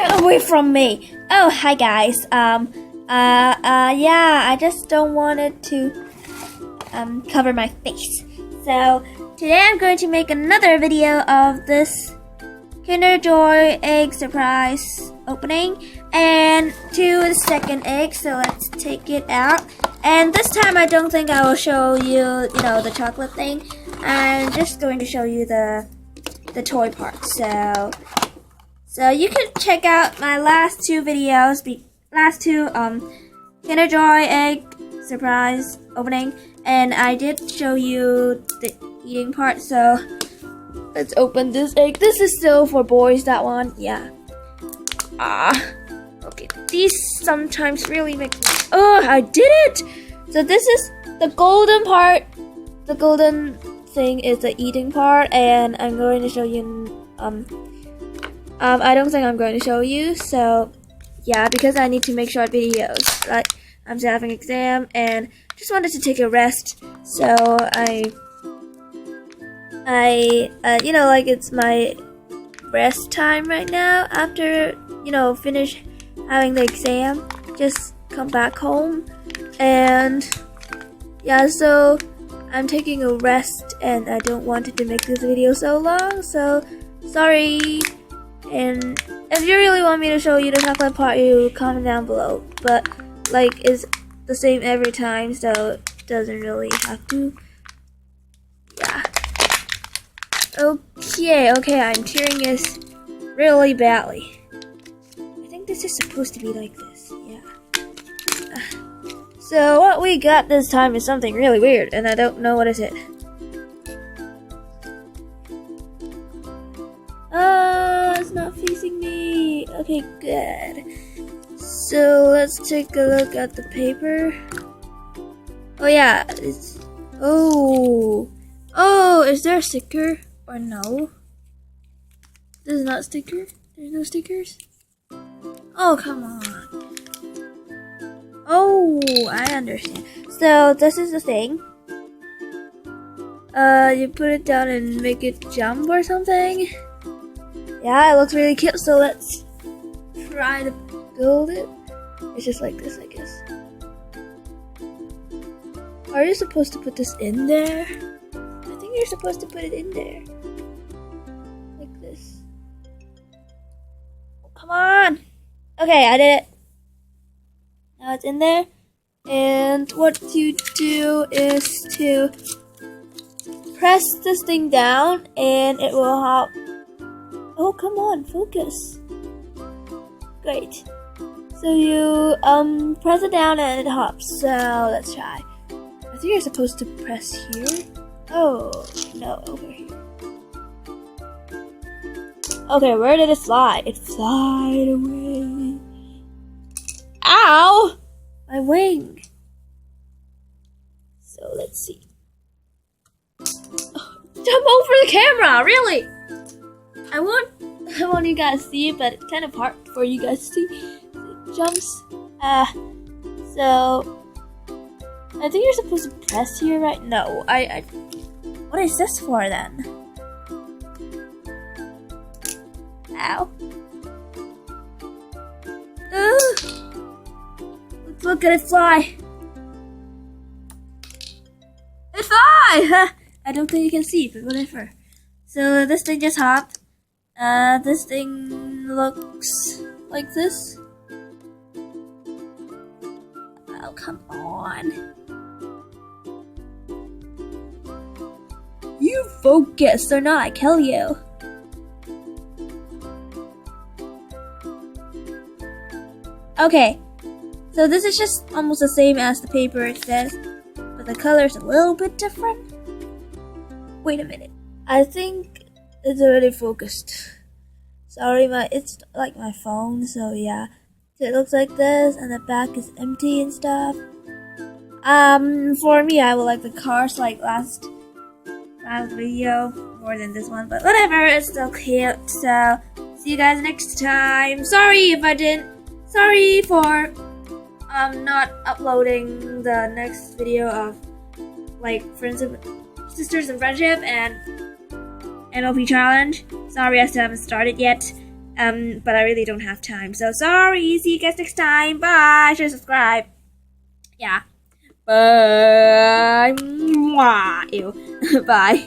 Get away from me! Oh, hi guys. Yeah, I just don't want it to cover my face. So today I'm going to make another video of this Kinder Joy egg surprise opening and to the second egg. So let's take it out. And this time I don't think I will show you, the chocolate thing. I'm just going to show you the toy part. So you can check out my last two videos, Kinder Joy egg surprise opening, and I did show you the eating part. So let's open this egg. This is still for boys, that one. Yeah. Okay. These sometimes really make me... Oh, I did it! So this is the golden part. The golden thing is the eating part, and I'm going to show you, I don't think I'm going to show you, so yeah, because I need to make short videos. Like, I'm still having an exam and just wanted to take a rest, so it's my rest time right now after, finish having the exam, just come back home, and yeah, so I'm taking a rest and I don't want to make this video so long, so sorry. And if you really want me to show you the chocolate part, you comment down below. But it's the same every time, so it doesn't really have to. Yeah. Okay, I'm tearing this really badly. I think this is supposed to be like this, yeah. So what we got this time is something really weird, and I don't know what is it. It's not facing me. Okay, good. So let's take a look at the paper. Oh yeah, it's... Oh, is there a sticker or no? This is not a sticker? There's no stickers? Oh, come on. Oh, I understand. So this is the thing. You put it down and make it jump or something. Yeah, it looks really cute, so let's try to build it. It's just like this, I guess. Are you supposed to put this in there? I think you're supposed to put it in there. Like this. Oh, come on! Okay, I did it. Now it's in there. And what you do is to press this thing down and it will hop. Oh, come on, focus. Great. So you press it down and it hops. So let's try. I think you're supposed to press here. Oh, no, over here. Okay, where did it fly? It flied away. Ow! My wing. So let's see. Oh, jump over the camera, really? I want you guys to see it, but it's kind of hard for you guys to see. It jumps. So I think you're supposed to press here, right? No, what is this for then? Ow. Let's look at it fly. It fly! I don't think you can see, but whatever. So this thing just hopped. This thing looks like this. Oh, come on. You focus or not, I kill you. Okay, so this is just almost the same as the paper it says, but the color's a little bit different. Wait a minute. I think it's already focused. Sorry, it's like my phone, so yeah. So it looks like this, and the back is empty and stuff. For me, I would like the cars like last video more than this one, but whatever, it's still cute. So see you guys next time. Sorry if I didn't. Sorry for not uploading the next video of friends and sisters and friendship and NLP challenge. Sorry, I still haven't started yet. But I really don't have time. So sorry. See you guys next time. Bye. Share, subscribe. Yeah. Bye. Mwah. Ew. Bye.